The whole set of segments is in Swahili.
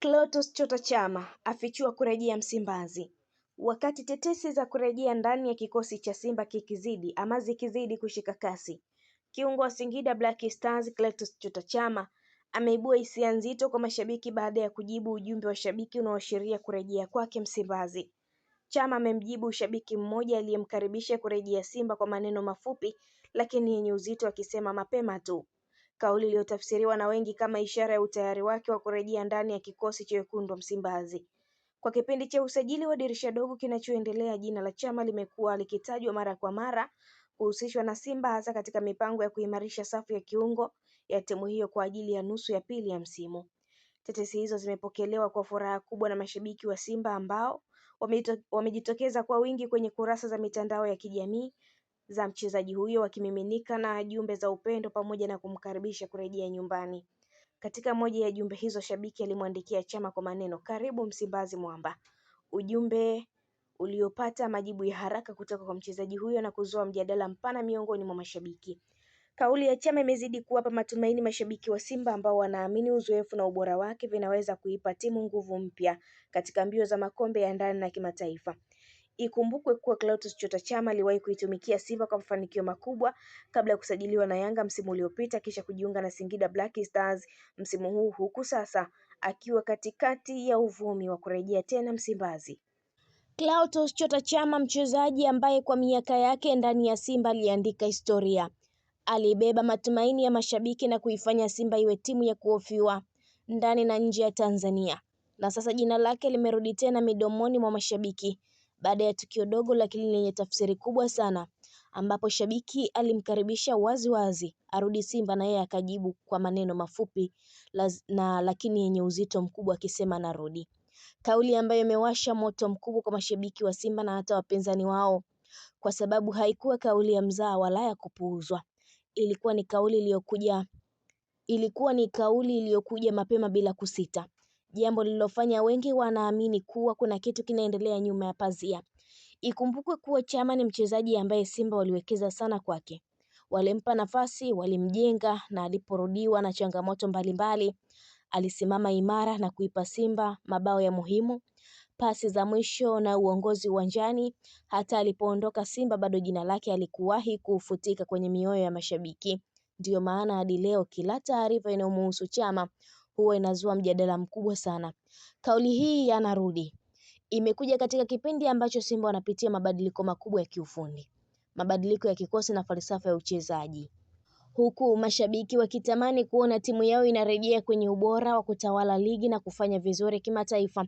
Clatous Chota Chama afichua kurejea Msimbazi. Wakati tetesi za kurejea ndani ya kikosi cha Simba zikizidi kushika kasi, kiungo wa Singida Black Stars Clatous Chota Chama ameibua hisia nzito kwa mashabiki baada ya kujibu ujumbe wa shabiki unaoashiria kurejea kwake Msimbazi. Chama amemjibu shabiki mmoja aliyemkaribisha kurejea Simba kwa maneno mafupi lakini yenye uzito, akisema mapema tu, kauli iliyotafsiriwa na wengi kama ishara ya utayari wake wa kurejea ndani ya kikosi cha wekundu wa Msimbazi. Kwa kipindi cha usajili wa dirisha dogo kinachoendelea, jina la Chama limekuwa likitajwa mara kwa mara kuhusishwa na Simba, hasa katika mipango ya kuimarisha safu ya kiungo ya timu hiyo kwa ajili ya nusu ya pili ya msimu. Tetesi hizo zimepokelewa kwa furaha kubwa na mashabiki wa Simba ambao wamejitokeza kwa wingi kwenye kurasa za mitandao ya kijamii za mchezaji huyo, wakimiminika na jumbe za upendo pamoja na kumkaribisha kurejea nyumbani. Katika moja ya jumbe hizo, shabiki alimwandikia Chama kwa maneno, "Karibu Msimbazi Mwamba", ujumbe uliopata majibu ya haraka kutoka kwa mchezaji huyo na kuzua mjadala mpana miongoni mwa mashabiki. Kauli ya Chama imezidi kuwapa matumaini mashabiki wa Simba ambao wanaamini uzoefu na ubora wake vinaweza kuipa timu nguvu mpya katika mbio za makombe ya ndani na kimataifa. Ikumbukwe kuwa Clatous Chota Chama aliwahi kuitumikia Simba kwa mafanikio makubwa kabla ya kusajiliwa na Yanga msimu uliopita, kisha kujiunga na Singida Black Stars msimu huu, huku sasa akiwa katikati ya uvumi wa kurejea tena Msimbazi. Clatous Chota Chama, mchezaji ambaye kwa miaka yake ndani ya Simba aliandika historia, alibeba matumaini ya mashabiki na kuifanya Simba iwe timu ya kuhofiwa ndani na nje ya Tanzania. Na sasa jina lake limerudi tena midomoni mwa mashabiki baada ya tukio dogo lakini lenye tafsiri kubwa sana, ambapo shabiki alimkaribisha wazi arudi Simba na yeye akajibu kwa maneno mafupi lakini yenye uzito mkubwa, akisema narudi. Kauli ambayo imewasha moto mkubwa kwa mashabiki wa Simba na hata wapinzani wao, kwa sababu haikuwa kauli ya mzaa wala ya kupuuzwa. Ilikuwa ni kauli iliyokuja mapema bila kusita, jambo lililofanya wengi wanaamini kuwa kuna kitu kinaendelea nyuma ya pazia. Ikumbukwe kuwa Chama ni mchezaji ambaye Simba waliwekeza sana kwake, walimpa nafasi, walimjenga, na aliporudiwa na changamoto mbalimbali alisimama imara na kuipa Simba mabao ya muhimu, pasi za mwisho na uongozi uwanjani. Hata alipoondoka Simba bado jina lake alikuwahi kufutika kwenye mioyo ya mashabiki. Ndiyo maana hadi leo kila taarifa inayomhusu Chama huwa inazua mjadala mkubwa sana. Kauli hii ya narudi imekuja katika kipindi ambacho Simba wanapitia mabadiliko makubwa ya kiufundi, mabadiliko ya kikosi na falsafa ya uchezaji, huku mashabiki wakitamani kuona timu yao inarejea kwenye ubora wa kutawala ligi na kufanya vizuri kimataifa.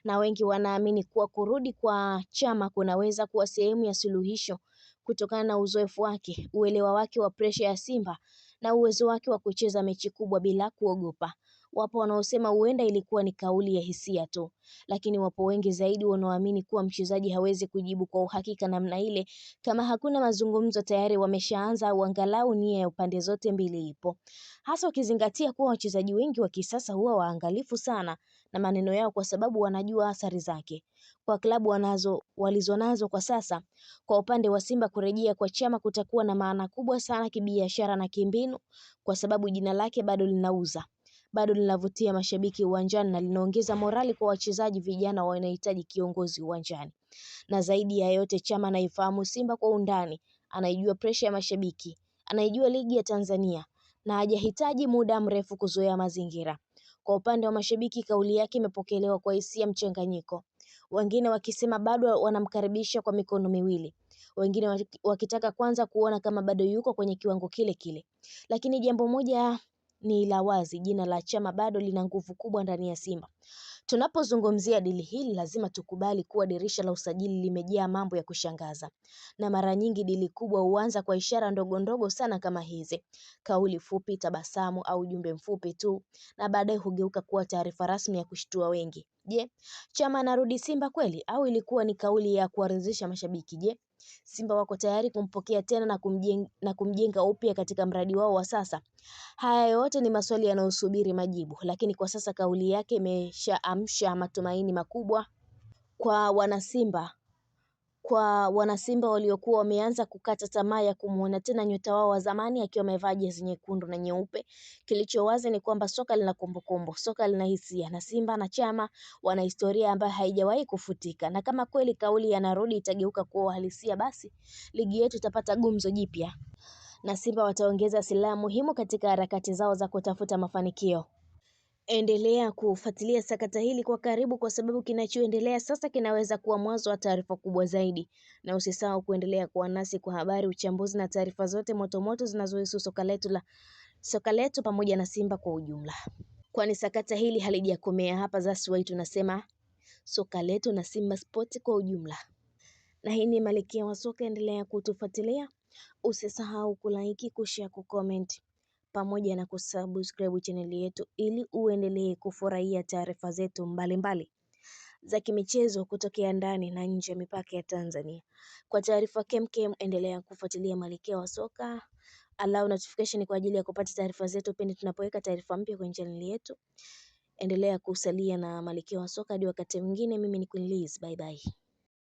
Na wengi wanaamini kuwa kurudi kwa Chama kunaweza kuwa sehemu ya suluhisho kutokana na uzoefu wake, uelewa wake wa presha ya Simba na uwezo wake wa kucheza mechi kubwa bila kuogopa. Wapo wanaosema huenda ilikuwa ni kauli ya hisia tu, lakini wapo wengi zaidi wanaoamini kuwa mchezaji hawezi kujibu kwa uhakika namna ile kama hakuna mazungumzo tayari wameshaanza au angalau nia ya upande zote mbili ipo. Hasa ukizingatia kuwa wachezaji wengi wa kisasa huwa waangalifu sana na maneno yao kwa sababu wanajua athari zake kwa klabu walizonazo kwa sasa. Kwa upande wa Simba, kurejea kwa Chama kutakuwa na maana kubwa sana kibiashara na kimbinu, kwa sababu jina lake bado linauza, bado linavutia mashabiki uwanjani na linaongeza morali kwa wachezaji vijana wanahitaji kiongozi uwanjani. Na zaidi ya yote, Chama anaifahamu Simba kwa undani, anaijua presha ya mashabiki, anaijua ligi ya Tanzania na hajahitaji muda mrefu kuzoea mazingira. Kwa upande wa mashabiki, kauli yake imepokelewa kwa hisia mchanganyiko, wengine wakisema bado wanamkaribisha kwa mikono miwili, wengine wakitaka kwanza kuona kama bado yuko kwenye kiwango kile kile. Lakini jambo moja ni la wazi, jina la Chama bado lina nguvu kubwa ndani ya Simba. Tunapozungumzia dili hili lazima tukubali kuwa dirisha la usajili limejaa mambo ya kushangaza, na mara nyingi dili kubwa huanza kwa ishara ndogo ndogo sana kama hizi: kauli fupi, tabasamu au ujumbe mfupi tu, na baadaye hugeuka kuwa taarifa rasmi ya kushtua wengi. Je, Chama anarudi Simba kweli au ilikuwa ni kauli ya kuwaridhisha mashabiki? Je, Simba wako tayari kumpokea tena na kumjenga upya katika mradi wao wa sasa? Haya yote ni maswali yanayosubiri majibu, lakini kwa sasa kauli yake imeshaamsha matumaini makubwa kwa wanasimba kwa wanasimba waliokuwa wameanza kukata tamaa ya kumuona tena nyota wao wa zamani akiwa amevaa jezi nyekundu na nyeupe. Kilicho wazi ni kwamba soka lina kumbukumbu, soka lina hisia, na Simba na Chama wana historia ambayo haijawahi kufutika. Na kama kweli kauli ya narudi itageuka kuwa uhalisia, basi ligi yetu itapata gumzo jipya na Simba wataongeza silaha muhimu katika harakati zao za kutafuta mafanikio. Endelea kufuatilia sakata hili kwa karibu, kwa sababu kinachoendelea sasa kinaweza kuwa mwanzo wa taarifa kubwa zaidi. Na usisahau kuendelea kuwa nasi kwa habari, uchambuzi na taarifa zote motomoto zinazohusu soka letu pamoja na Simba kwa ujumla. Kwani sakata hili halijakomea hapa. That's why tunasema soka letu na Simba Sport kwa ujumla. Na hii ni Malkia wa Soka, endelea kutufuatilia. Usisahau kulike, kushare, kucomment pamoja na kusubscribe channel yetu ili uendelee kufurahia taarifa zetu mbalimbali za kimichezo kutokea ndani na nje ya mipaka ya Tanzania. Kwa taarifa kemkem, endelea kufuatilia Malkia wa Soka. Allow notification kwa ajili ya kupata taarifa zetu pindi tunapoweka taarifa mpya kwenye channel yetu. Endelea kusalia na Malkia wa Soka hadi wakati mwingine. Mimi ni Queen Liz, bye bye.